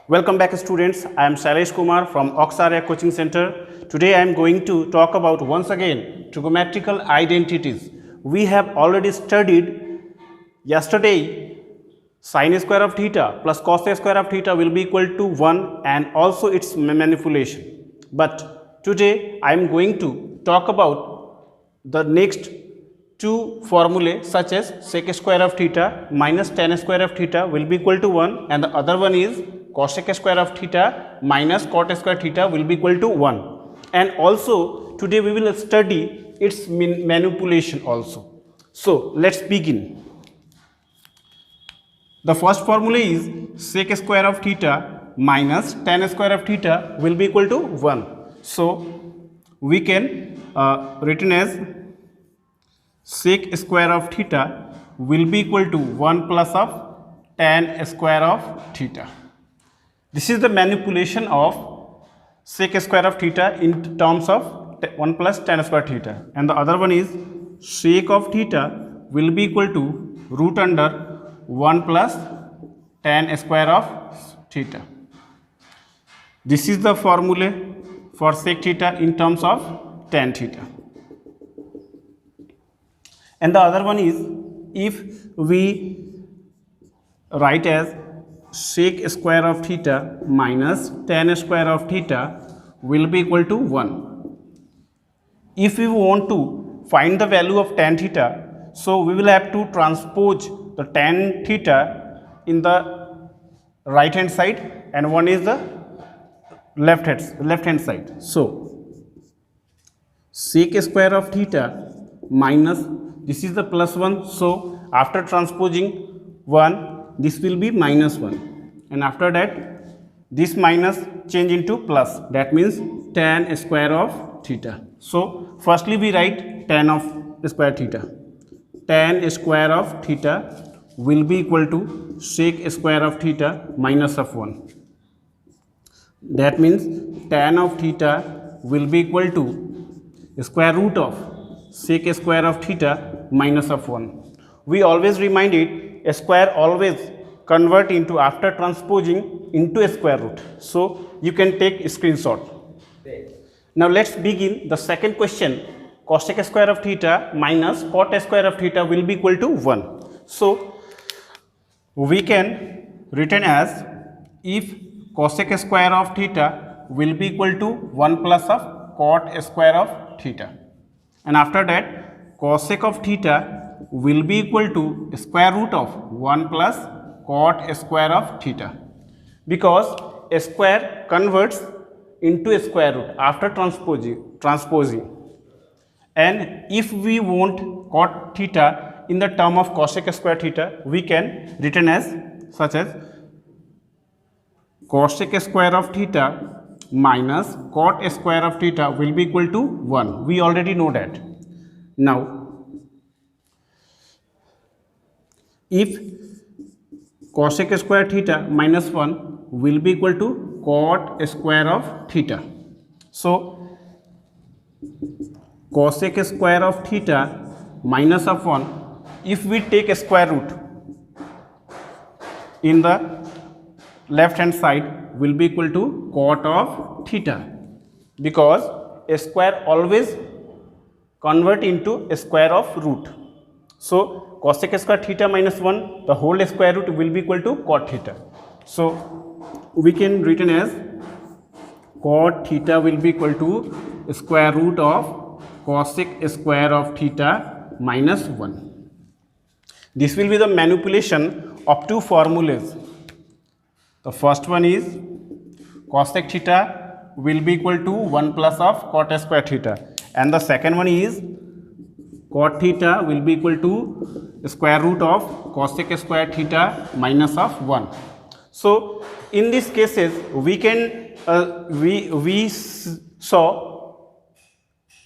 Welcome back students, I am Shailesh Kumar from Oxaria Coaching Center. Today I am going to talk about once again trigonometrical identities. We have already studied yesterday sin square of theta plus cos square of theta will be equal to 1 and also its manipulation. But today I am going to talk about the next two formulae such as sec square of theta minus tan square of theta will be equal to 1 and the other one is cosec square of theta minus cot square theta will be equal to 1. And also today we will study its manipulation also. So let's begin. The first formula is sec square of theta minus tan square of theta will be equal to 1. So we can written as sec square of theta will be equal to 1 plus of tan square of theta. This is the manipulation of sec square of theta in terms of 1 plus tan square theta, and the other one is sec of theta will be equal to root under 1 plus tan square of theta. This is the formula for sec theta in terms of tan theta. And the other one is, if we write as sec square of theta minus tan square of theta will be equal to 1. If we want to find the value of tan theta, so we will have to transpose the tan theta in the right hand side and one is the left hand side. So sec square of theta minus, this is the plus 1, so after transposing 1 this will be minus 1 and after that this minus change into plus, that means tan square of theta. So firstly we write tan of square theta. Tan square of theta will be equal to sec square of theta minus of 1. That means tan of theta will be equal to square root of sec square of theta minus of 1. We always remind it, a square always convert into after transposing into a square root. So you can take a screenshot. Now let's begin the second question. Cosec square of theta minus cot square of theta will be equal to 1. So we can written as, if cosec square of theta will be equal to 1 plus of cot square of theta, and after that cosec of theta will be equal to square root of 1 plus cot square of theta, because a square converts into a square root after transposing. And if we want cot theta in the term of cosec square theta, we can written as such as cosec square of theta minus cot square of theta will be equal to 1. We already know that. Now if cosec square theta minus 1 will be equal to cot square of theta, so cosec square of theta minus of 1, if we take a square root in the left hand side will be equal to cot of theta, because a square always convert into a square of root. So cosec square theta minus 1, the whole square root will be equal to cot theta. So we can written as cot theta will be equal to square root of cosec square of theta minus 1. This will be the manipulation of two formulas. The first one is cosec theta will be equal to 1 plus of cot square theta, and the second one is cot theta will be equal to square root of cosec square theta minus of 1. So in these cases we can we saw,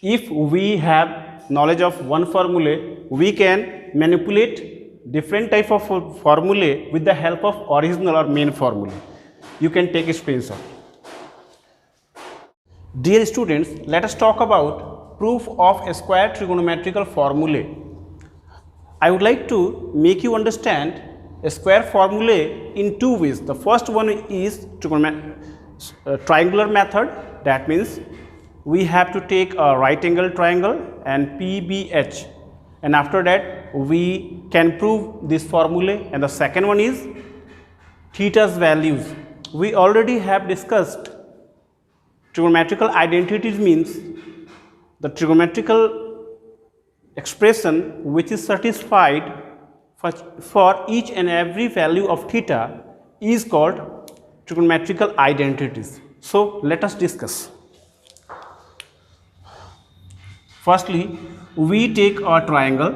if we have knowledge of one formula, we can manipulate different type of formulae with the help of original or main formula. You can take a screenshot. Dear students, let us talk about proof of a square trigonometrical formulae. I would like to make you understand square formulae in two ways. The first one is triangular method. That means we have to take a right angle triangle and PBH, and after that we can prove this formula. And the second one is theta's values. We already have discussed trigonometrical identities means the trigonometrical expression which is satisfied for each and every value of theta is called trigonometrical identities. So let us discuss. Firstly, we take a triangle.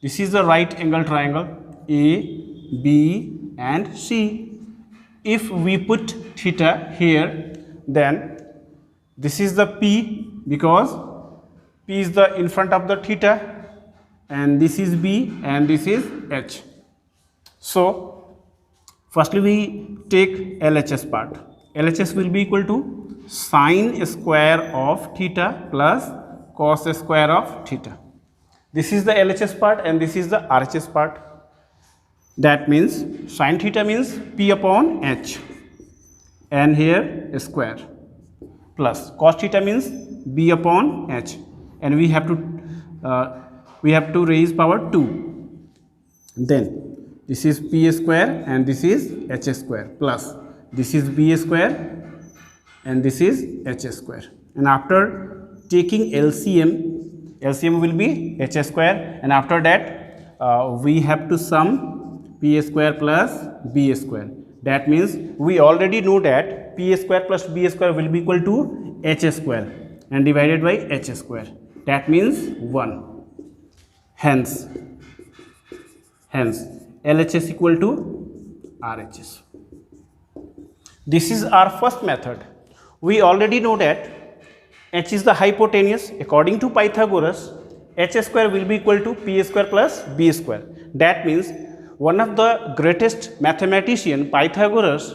This is the right angle triangle A, B and C. If we put theta here, then this is the P, because P is the in front of the theta, and this is B and this is H. So firstly we take LHS part. LHS will be equal to sine square of theta plus cos square of theta. This is the LHS part and this is the RHS part. That means sine theta means P upon H, and here square, plus cos theta means B upon H, and we have to raise power 2. Then this is P square and this is H square, plus this is B square and this is H square. And after taking LCM will be H square, and after that we have to sum P square plus B square. That means we already know that P square plus B square will be equal to H square and divided by H square. That means 1. Hence LHS equal to RHS. This is our first method. We already know that H is the hypotenuse. According to Pythagoras, H square will be equal to P square plus B square. That means one of the greatest mathematician, Pythagoras,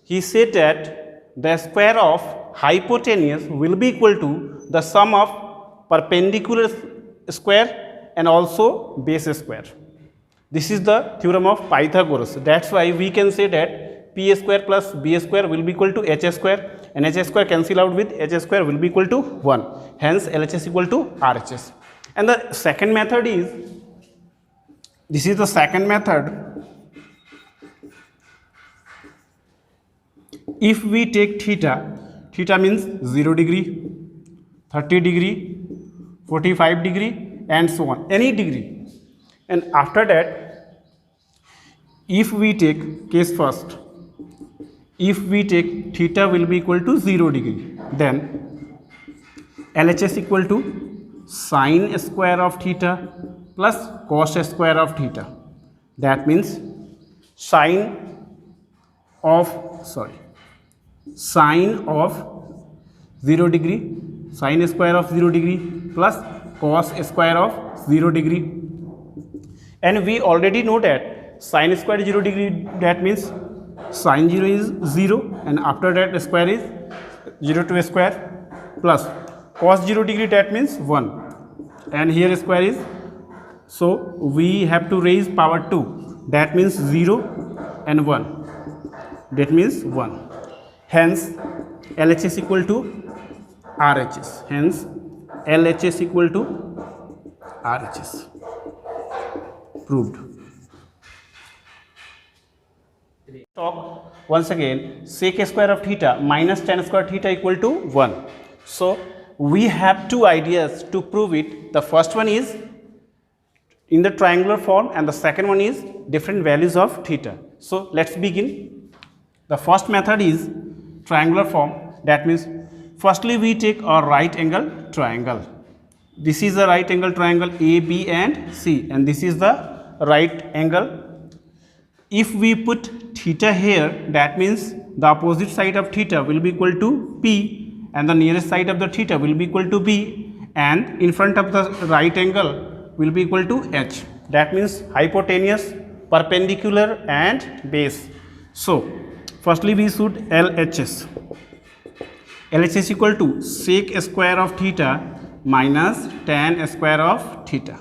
he said that the square of hypotenuse will be equal to the sum of perpendicular square and also base square. This is the theorem of Pythagoras. That's why we can say that P square plus B square will be equal to H square, and H square cancel out with H square will be equal to 1. Hence LHS equal to RHS. And the second method is, this is the second method. If we take theta means 0 degree, 30 degree, 45 degree and so on, any degree. And after that, if we take case first, if we take theta will be equal to 0 degree, then LHS equal to sine square of theta plus cos square of theta. That means sine of 0 degree, sine square of 0 degree plus cos square of 0 degree. And we already know that sine square 0 degree, that means sine 0 is 0, and after that square is 0 to square, plus cos 0 degree, that means 1, and here square is, so we have to raise power 2, that means 0 and 1, that means 1. Hence LHS equal to RHS. Hence LHS equal to RHS. Proved. Talk once again, sec square of theta minus tan square theta equal to 1. So we have two ideas to prove it. The first one is in the triangular form and the second one is different values of theta. So let's begin. The first method is triangular form. That means firstly we take a right angle triangle. This is the right angle triangle A, B and C, and this is the right angle. If we put theta here, that means the opposite side of theta will be equal to P and the nearest side of the theta will be equal to B, and in front of the right angle will be equal to H. That means hypotenuse, perpendicular and base. So firstly we should LHS. LHS equal to sec square of theta minus tan square of theta.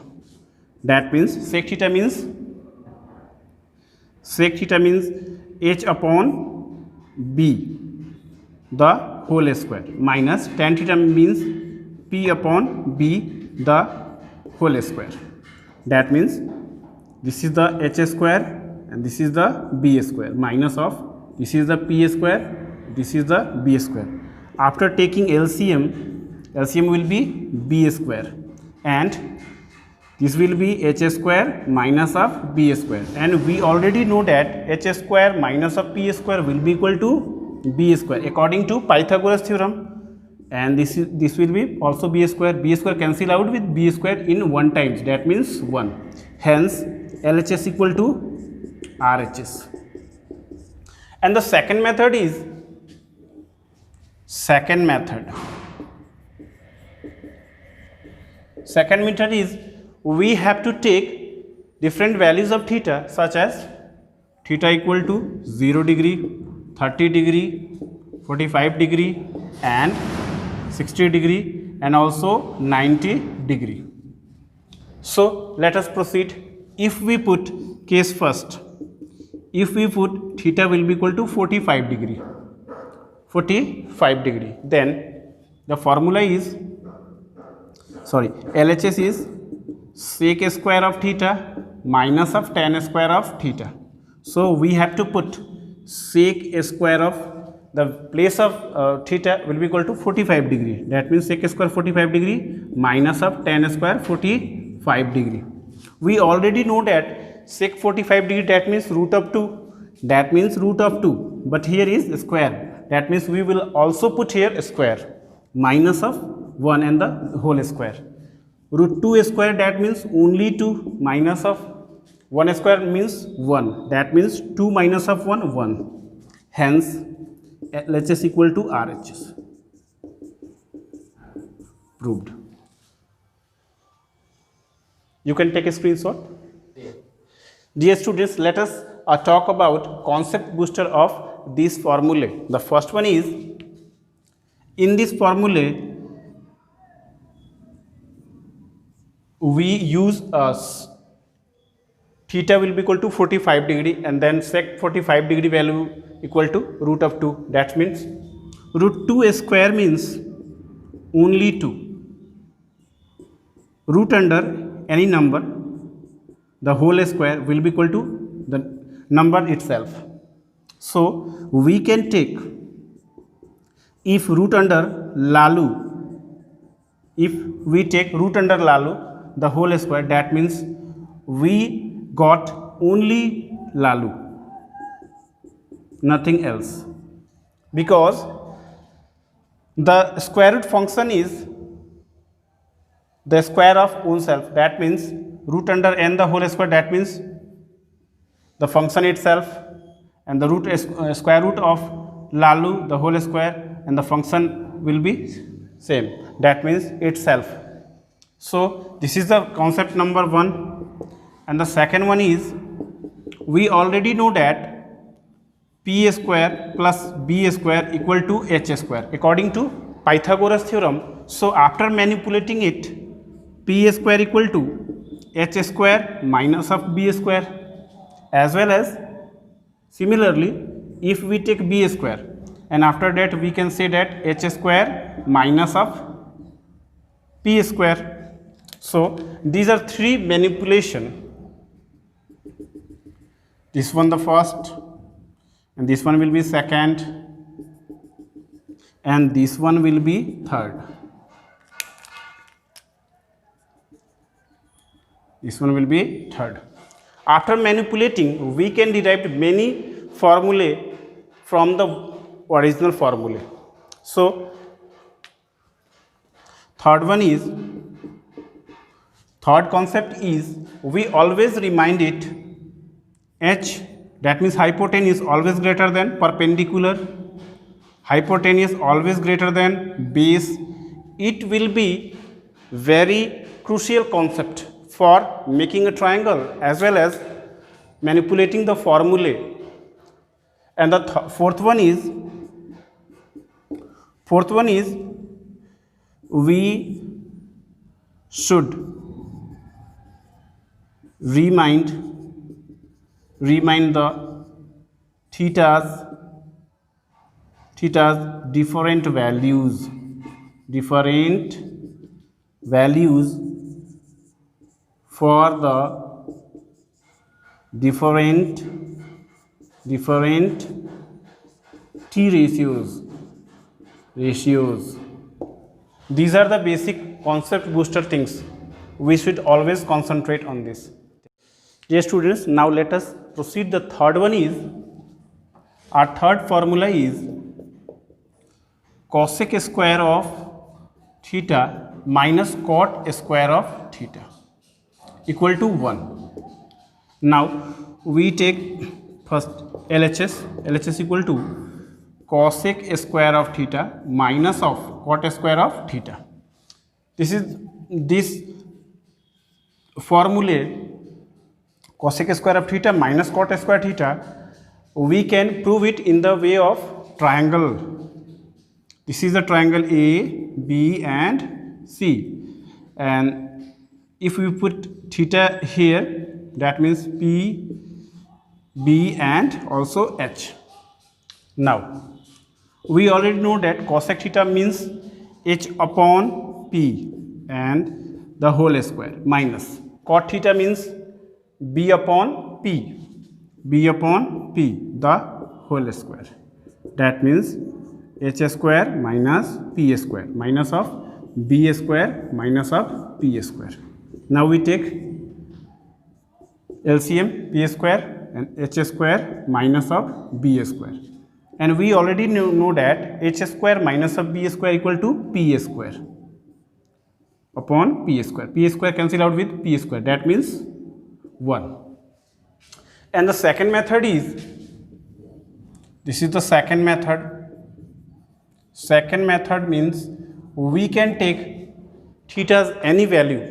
That means sec theta means sec theta means h upon b the whole square minus tan theta means p upon b the whole square. That means this is the h square and this is the b square minus of this is the p square, this is the b square. After taking LCM, LCM will be b square and this will be h square minus of b square, and we already know that h square minus of p square will be equal to b square according to Pythagoras theorem, and this will be also b square cancel out with b square in 1 times, that means 1. Hence LHS equal to RHS. And the second method is second method is we have to take different values of theta, such as theta equal to 0 degree, 30 degree, 45 degree and 60 degree and also 90 degree. So let us proceed. If we put case first, if we put theta will be equal to 45 degree, then the formula is, LHS is sec square of theta minus of tan square of theta. So we have to put sec square of the place of theta will be equal to 45 degree. That means sec square 45 degree minus of tan square 45 degree. We already know that sec 45 degree, that means root of 2. That means root of 2. But here is square. That means we will also put here square minus of 1 and the whole square. Root 2 square, that means only 2 minus of 1 square means 1. That means 2 minus of 1, 1. Hence LHS equal to RHS. Proved. You can take a screenshot. Dear students, let us talk about concept booster of this formula. The first one is, in this formula we use theta will be equal to 45 degree and then sec 45 degree value equal to root of 2. That means root 2 square means only 2. Root under any number, the whole square will be equal to the number itself. So we can take, if root under lalu, if we take root under lalu the whole square, that means we got only lalu, nothing else, because the square root function is the square of own self. That means root under n the whole square, that means the function itself, and the root square root of lalu the whole square and the function will be same, that means itself. So this is the concept number 1. And the second one is, we already know that p square plus b square equal to h square according to Pythagoras theorem. So after manipulating it, p square equal to h square minus of b square, as well as similarly if we take b square and after that we can say that h square minus of p square. So these are 3 manipulation. This one the first, and this one will be second, and this one will be third. This one will be third. After manipulating, we can derive many formulae from the original formula. So third concept is, we always remind it h, that means hypotenuse always greater than perpendicular, hypotenuse always greater than base. It will be very crucial concept for making a triangle as well as manipulating the formulae. And the fourth one is we should remind remind the theta's different values for the different t ratios. These are the basic concept booster things. We should always concentrate on this. Dear students, now let us proceed. The third one is, our third formula is cosec square of theta minus cot square of theta equal to 1. Now we take first LHS. LHS equal to cosec square of theta minus of cot square of theta. This formula, cosec square of theta minus cot square theta, we can prove it in the way of triangle. This is a triangle A, B and C, and if we put theta here, that means P, B and also H. Now we already know that cosec theta means H upon P and the whole square, minus cot theta means B upon P the whole square. That means H square minus P square, minus of B square minus of P square. Now we take LCM, P square and H square minus of B square. And we already know that H square minus of B square equal to P square upon P square. P square cancel out with P square. That means 1. And the second method is, this is the second method. Second method means we can take theta's any value,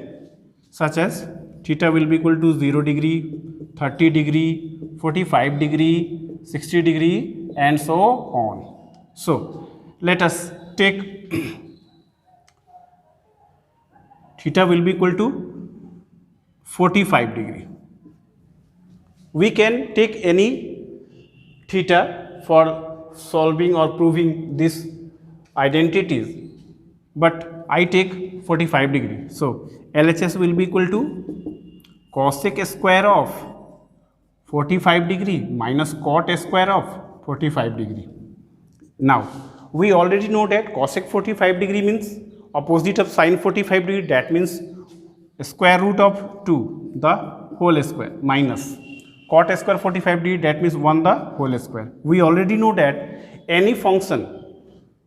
such as theta will be equal to 0 degree, 30 degree, 45 degree, 60 degree and so on. So let us take theta will be equal to 45 degree. We can take any theta for solving or proving this identities, but I take 45 degree. So LHS will be equal to cosec square of 45 degree minus cot square of 45 degree. Now we already know that cosec 45 degree means opposite of sin 45 degree, that means square root of 2 the whole square minus cot square 45 degree, that means 1 the whole square. We already know that any function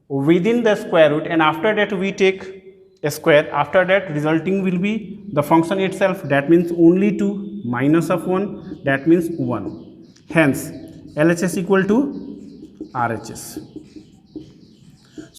within the square root and after that we take a square, after that resulting will be the function itself, that means only 2 minus of 1, that means 1. Hence LHS equal to RHS.